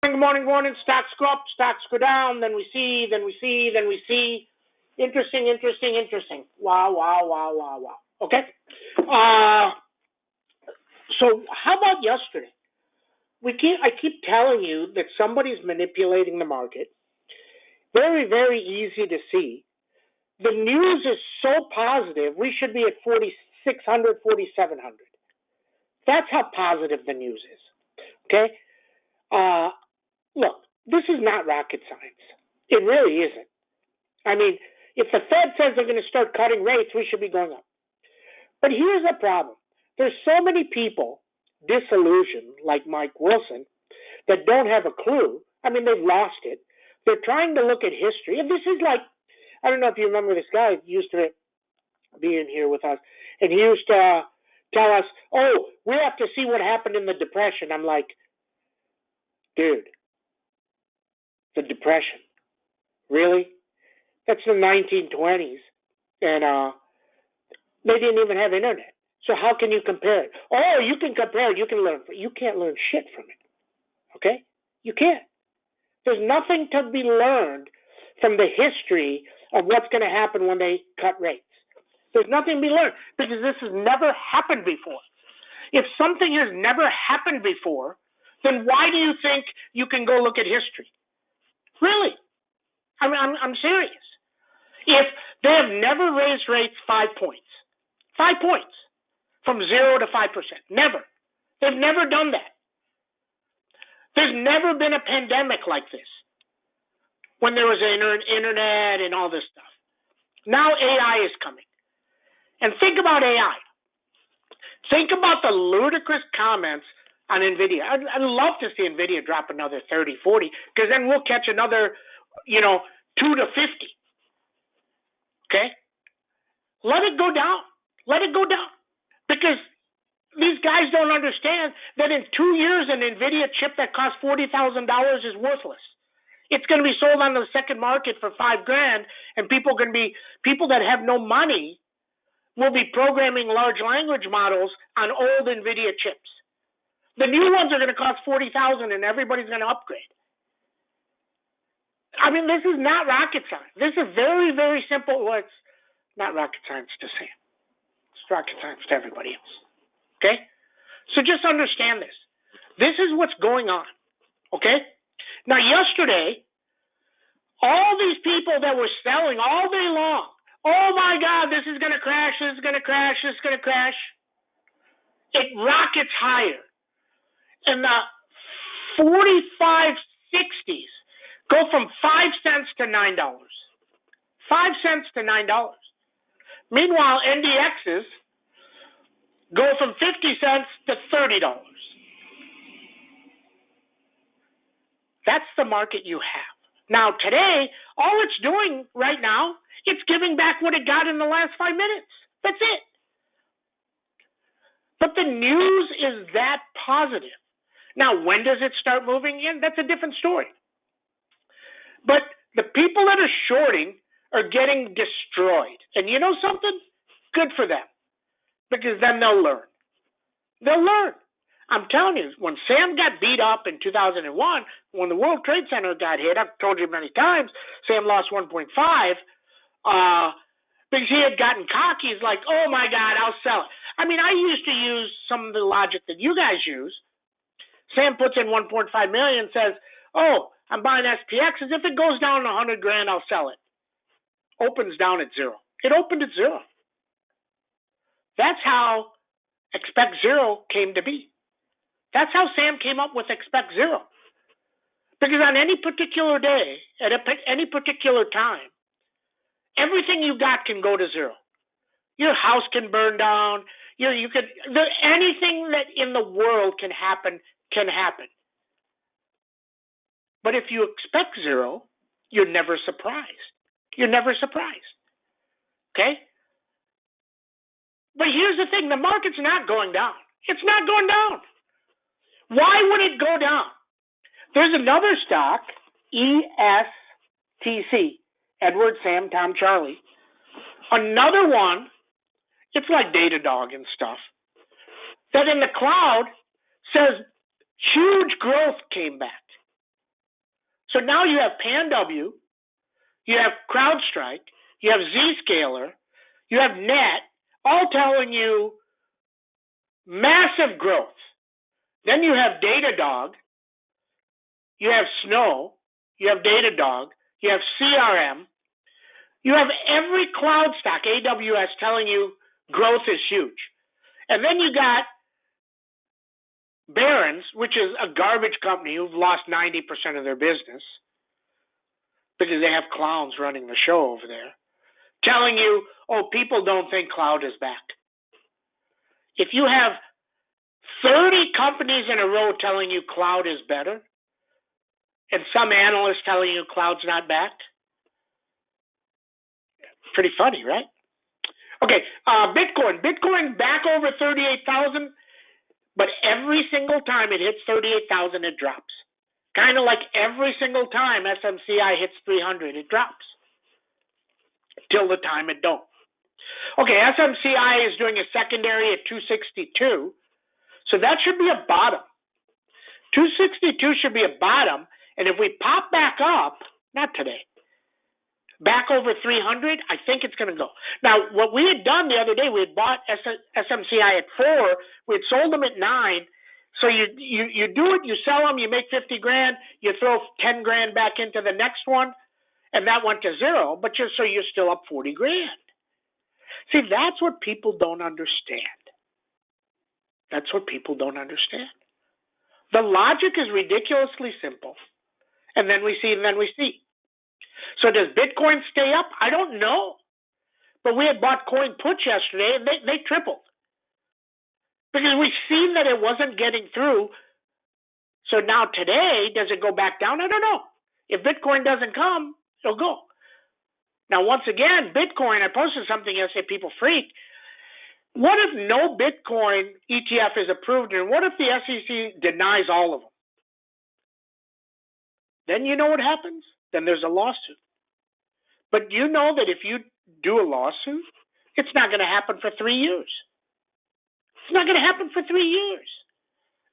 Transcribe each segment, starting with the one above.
Good morning, morning. Stocks go up, stocks go down. Then we see. Interesting. Wow. Okay. Uh, so how about yesterday? I keep telling you that somebody's manipulating the market. Very easy to see. The news is so positive. We should be at 4,600, 4,700. That's how positive the news is. Okay. Look, this is not rocket science. It really isn't. I mean, if the Fed says they're going to start cutting rates, we should be going up. But here's the problem. There's so many people disillusioned, like Mike Wilson, that don't have a clue. I mean, they've lost it. They're trying to look at history. And this is like, I don't know if you remember this guy who used to be in here with us, and he used to tell us, oh, we have to see what happened in the Depression. I'm like, dude, the Depression? Really? That's the 1920s. And they didn't even have internet. So how can you compare it? Oh, you can compare it. You can learn. You can't learn shit from it. Okay? You can't. There's nothing to be learned from the history of what's going to happen when they cut rates. There's nothing to be learned because this has never happened before. If something has never happened before, then why do you think you can go look at history? Really? I'm serious. If they have never raised rates 5 points, 5 points from 0 to 5%, never. They've never done that. There's never been a pandemic like this when there was internet and all this stuff. Now AI is coming. And think about AI. Think about the ludicrous comments on NVIDIA. I'd love to see NVIDIA drop another 30, 40, because then we'll catch another, 2 to 50. Okay? Let it go down. Because these guys don't understand that in 2 years an NVIDIA chip that costs $40,000 is worthless. It's going to be sold on the second market for $5,000, and people that have no money will be programming large language models on old NVIDIA chips. The new ones are going to cost $40,000, and everybody's going to upgrade. I mean, this is not rocket science. This is very simple. Well, it's not rocket science to Sam. It's rocket science to everybody else. Okay? So just understand this. This is what's going on. Okay? Now, yesterday, all these people that were selling all day long, oh my God, this is going to crash, it rockets higher. And the 4560s go from 5 cents to $9. 5 cents to $9. Meanwhile, NDXs go from 50 cents to $30. That's the market you have. Now, today, all it's doing right now, it's giving back what it got in the last 5 minutes. That's it. But the news is that positive. Now, when does it start moving in? That's a different story. But the people that are shorting are getting destroyed. And you know something? Good for them. Because then they'll learn. I'm telling you, when Sam got beat up in 2001, when the World Trade Center got hit, I've told you many times, Sam lost 1.5 because he had gotten cocky. He's like, oh my God, I'll sell it. I mean, I used to use some of the logic that you guys use. Sam puts in 1.5 million, says, oh, I'm buying SPX. If it goes down to $100,000, I'll sell it. Opens down at 0. It opened at 0. That's how expect 0 came to be. That's how Sam came up with expect 0. Because on any particular day, at any particular time, everything you got can go to 0. Your house can burn down. Anything that in the world can happen. But if you expect 0, you're never surprised. Okay? But here's the thing. The market's not going down. It's not going down. Why would it go down? There's another stock, ESTC, Edward, Sam, Tom, Charlie. Another one, it's like Datadog and stuff, that in the cloud says huge growth came back. So now you have PanW, you have CrowdStrike, you have Zscaler, you have Net, all telling you massive growth. Then you have Datadog, you have Snow, you have Datadog, you have CRM, you have every cloud stock, AWS, telling you growth is huge. And then you got Barron's, which is a garbage company who've lost 90% of their business because they have clowns running the show over there, telling you, oh, people don't think cloud is back. If you have 30 companies in a row telling you cloud is better, and some analysts telling you cloud's not back, pretty funny, right? Okay, Bitcoin back over 38,000, but every single time it hits 38,000, it drops. Kind of like every single time SMCI hits 300, it drops. Till the time it don't. Okay, SMCI is doing a secondary at 262, so that should be a bottom. 262 should be a bottom, and if we pop back up, not today, back over 300, I think it's going to go. Now, what we had done the other day, we had bought SMCI at 4, we had sold them at 9. So you do it, you sell them, you make 50 grand, you throw 10 grand back into the next one, and that went to 0, but you're still up 40 grand. See, that's what people don't understand. That's what people don't understand. The logic is ridiculously simple. And then we see. So does Bitcoin stay up? I don't know. But we had bought coin puts yesterday, and they tripled. Because we've seen that it wasn't getting through. So now today, does it go back down? I don't know. If Bitcoin doesn't come, it'll go. Now, once again, Bitcoin, I posted something yesterday, people freak. What if no Bitcoin ETF is approved, and what if the SEC denies all of them? Then you know what happens? Then there's a lawsuit. But you know that if you do a lawsuit, it's not going to happen for 3 years. It's not going to happen for 3 years.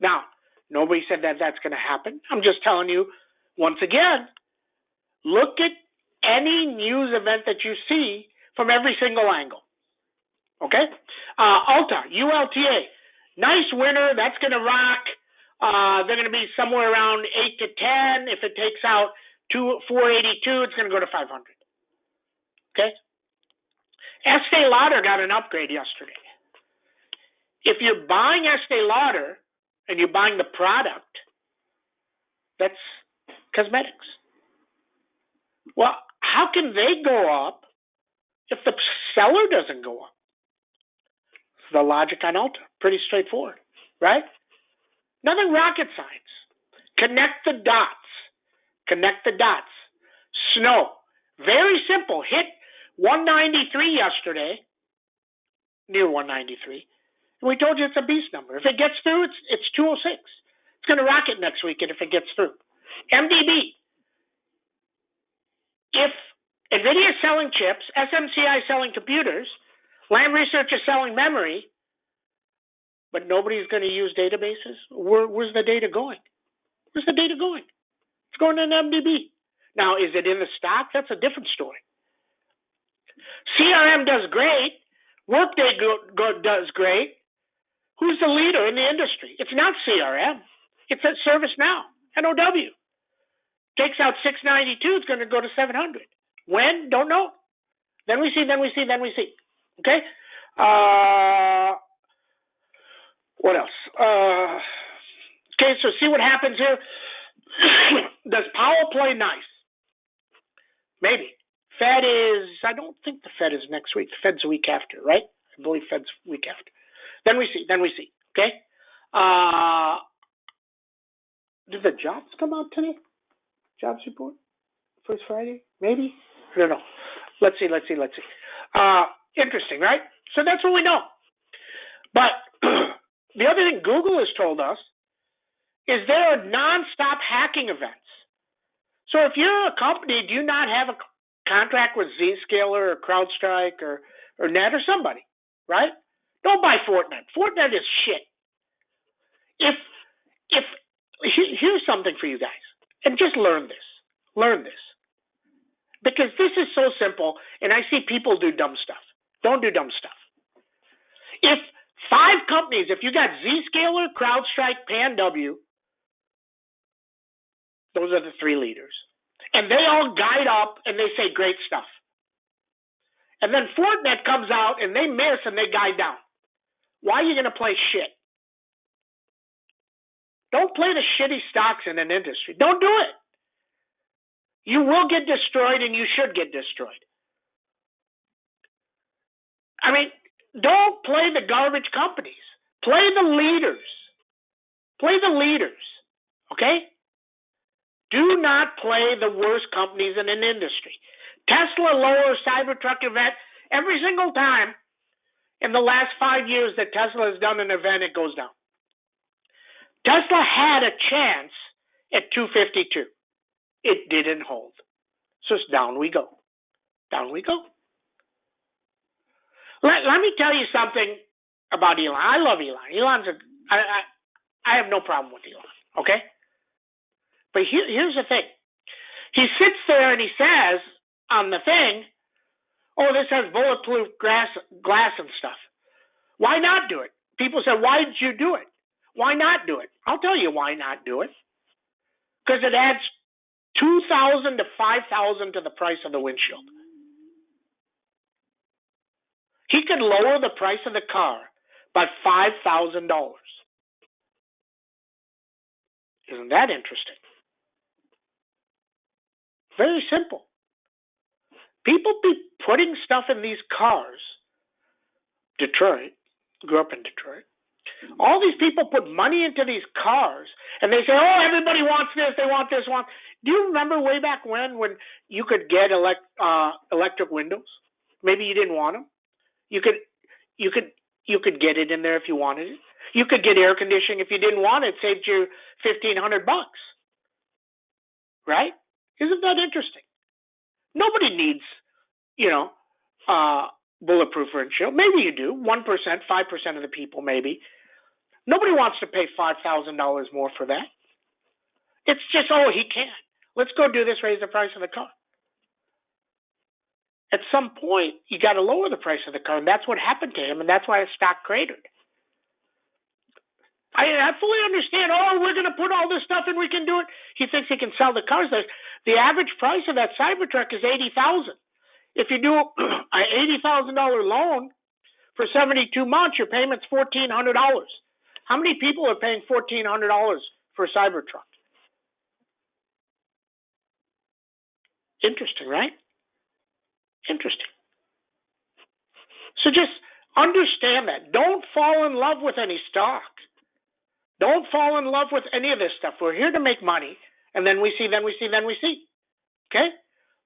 Now, nobody said that that's going to happen. I'm just telling you, once again, look at any news event that you see from every single angle. Okay? Ulta, ULTA, nice winner. That's going to rock. They're going to be somewhere around 8 to 10. If it takes out 482, it's going to go to 500. Okay? Estee Lauder got an upgrade yesterday. If you're buying Estee Lauder and you're buying the product, that's cosmetics. Well, how can they go up if the seller doesn't go up? It's the logic on Ulta. Pretty straightforward, right? Nothing rocket science. Connect the dots. Connect the dots. Snow. Very simple. Hit 193 yesterday. Near 193. And we told you it's a beast number. If it gets through, it's 206. It's going to rocket next weekend if it gets through. MDB. If NVIDIA is selling chips, SMCI is selling computers, Lam Research is selling memory, but nobody's going to use databases, where's the data going? Where's the data going? It's going in MDB. Now, is it in the stock? That's a different story. CRM does great. Workday does great. Who's the leader in the industry? It's not CRM. It's at ServiceNow, NOW. Takes out 692, it's going to go to 700. When? Don't know. Then we see. Okay? What else? Okay, so see what happens here. Does Powell play nice? Maybe. Fed is, I don't think the Fed is next week. The Fed's the week after, right? I believe Fed's week after. Then we see. Okay? Did the jobs come out today? Jobs report? First Friday? Maybe? I don't know. Let's see. Interesting, right? So that's what we know. But the other thing Google has told us is there are nonstop hacking events. So if you're a company, do you not have a contract with Zscaler or CrowdStrike or Net or somebody, right? Don't buy Fortinet. Fortinet is shit. Here's something for you guys, and just learn this. Learn this. Because this is so simple, and I see people do dumb stuff. Don't do dumb stuff. If 5 companies, if you got Zscaler, CrowdStrike, PanW, those are the 3 leaders, and they all guide up and they say great stuff. And then Fortinet comes out and they miss and they guide down. Why are you going to play shit? Don't play the shitty stocks in an industry. Don't do it. You will get destroyed and you should get destroyed. I mean, don't play the garbage companies. Play the leaders. Play the leaders. Okay? Do not play the worst companies in an industry. Tesla lower Cybertruck event every single time in the last 5 years that Tesla has done an event, it goes down. Tesla had a chance at 252. It didn't hold. So it's down we go. Down we go. Let me tell you something about Elon. I love Elon. I have no problem with Elon, okay? But here's the thing. He sits there and he says on the thing, oh, this has bulletproof glass and stuff. Why not do it? People say, why did you do it? Why not do it? I'll tell you why not do it. Because it adds $2,000 to $5,000 to the price of the windshield. He could lower the price of the car by $5,000. Isn't that interesting? Very simple. People be putting stuff in these cars. Detroit, grew up in Detroit. All these people put money into these cars, and they say, oh, everybody wants this, they want this, want. Do you remember way back when you could get electric windows? Maybe you didn't want them. You could get it in there if you wanted it. You could get air conditioning if you didn't want it. It saved you $1,500, right? Isn't that interesting? Nobody needs, bulletproof windshield. Maybe you do. 1%, 5% of the people, maybe. Nobody wants to pay $5,000 more for that. It's just, oh, he can. Let's go do this, raise the price of the car. At some point, you got to lower the price of the car, and that's what happened to him, and that's why his stock cratered. I fully understand, oh, we're going to put all this stuff and we can do it. He thinks he can sell the cars. The average price of that Cybertruck is $80,000. If you do an $80,000 loan for 72 months, your payment's $1,400. How many people are paying $1,400 for a Cybertruck? Interesting, right? Interesting. So just understand that. Don't fall in love with any stock. Don't fall in love with any of this stuff. We're here to make money, and then we see. Okay?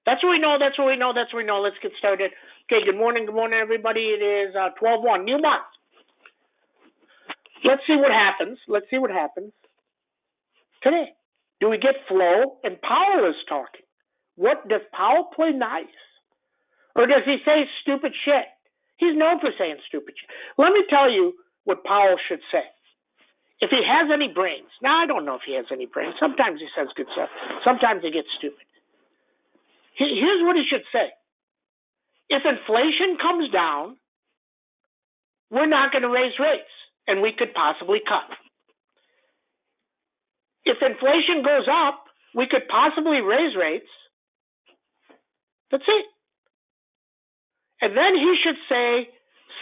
That's what we know. Let's get started. Okay, good morning, everybody. It is 12/1, new month. Let's see what happens. Today. Do we get flow? And Powell is talking. What does Powell play nice? Or does he say stupid shit? He's known for saying stupid shit. Let me tell you what Powell should say. If he has any brains. Now, I don't know if he has any brains. Sometimes he says good stuff. Sometimes he gets stupid. Here's what he should say. If inflation comes down, we're not going to raise rates, and we could possibly cut. If inflation goes up, we could possibly raise rates. That's it. And then he should say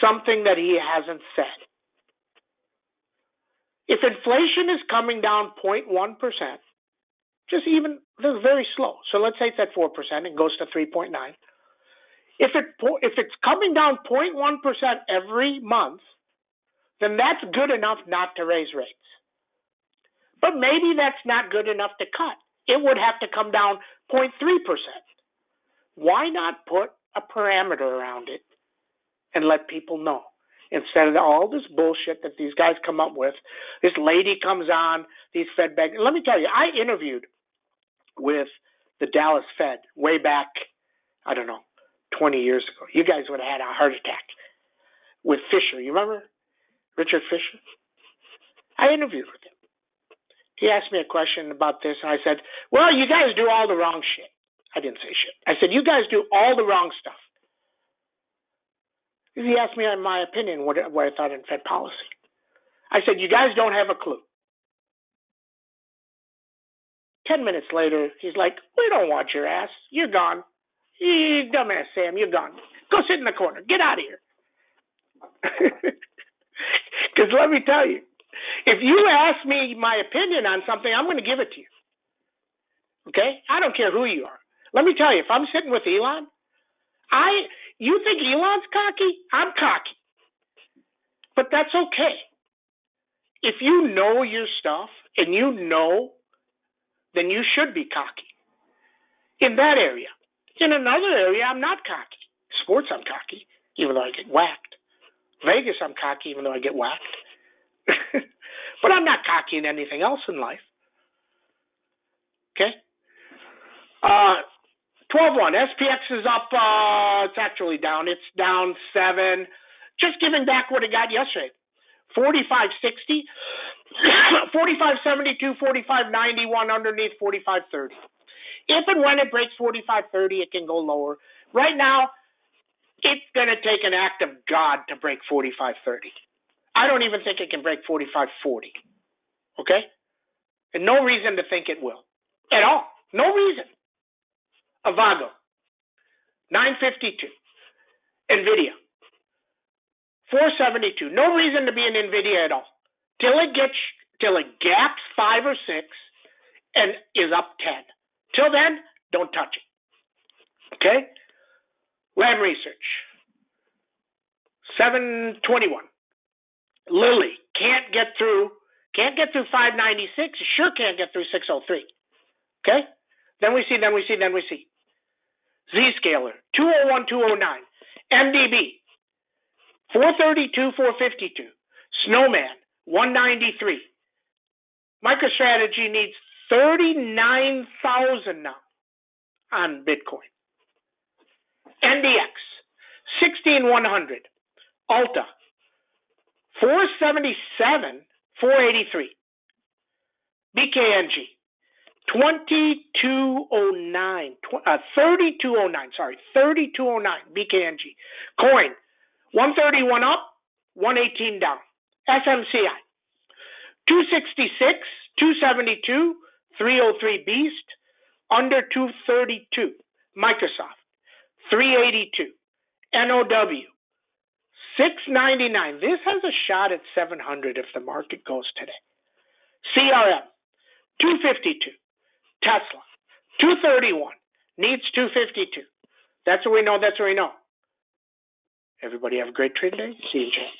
something that he hasn't said. If inflation is coming down 0.1%, just even, this is very slow. So let's say it's at 4% and goes to 3.9. If it's coming down 0.1% every month, then that's good enough not to raise rates. But maybe that's not good enough to cut. It would have to come down 0.3%. Why not put a parameter around it and let people know? Instead of all this bullshit that these guys come up with, this lady comes on, these Fed bankers. Let me tell you, I interviewed with the Dallas Fed way back, 20 years ago. You guys would have had a heart attack with Fisher. You remember Richard Fisher? I interviewed with him. He asked me a question about this, and I said, well, you guys do all the wrong shit. I didn't say shit. I said, you guys do all the wrong stuff. He asked me my opinion, what I thought in Fed policy. I said, you guys don't have a clue. 10 minutes later, he's like, we don't want your ass. You're gone. You dumbass, Sam, you're gone. Go sit in the corner. Get out of here. Because let me tell you, if you ask me my opinion on something, I'm going to give it to you. Okay? I don't care who you are. Let me tell you, if I'm sitting with Elon, you think Elon's cocky? I'm cocky. But that's okay. If you know your stuff and you know, then you should be cocky. In that area. In another area, I'm not cocky. Sports, I'm cocky, even though I get whacked. Vegas, I'm cocky, even though I get whacked. But I'm not cocky in anything else in life. Okay? 12-1. SPX is up. It's actually down. It's down 7. Just giving back what it got yesterday. 45.60, 45.72, 45.91 underneath 45.30. If and when it breaks 45.30, it can go lower. Right now, it's going to take an act of God to break 45.30. I don't even think it can break 45.40. Okay? And no reason to think it will. At all. No reason. Avago. 952. NVIDIA. 472. No reason to be in NVIDIA at all. Till it gaps 5 or 6 and is up 10. Till then, don't touch it. Okay? Lam Research. 721. Lilly can't get through 596. Sure can't get through 603. Okay? Then we see. Zscaler, 201, 209. MDB, 432, 452. Snowman, 193. MicroStrategy needs 39,000 now on Bitcoin. NDX, 16,100. Alta, 477, 483. BKNG, 3209, 3209, BKNG. Coin, 131 up, 118 down. SMCI, 266, 272, 303 Beast, under 232. Microsoft, 382. NOW, 699. This has a shot at 700 if the market goes today. CRM, 252. Tesla, 231. Needs 252. That's what we know. Everybody have a great trade day. See you in chat.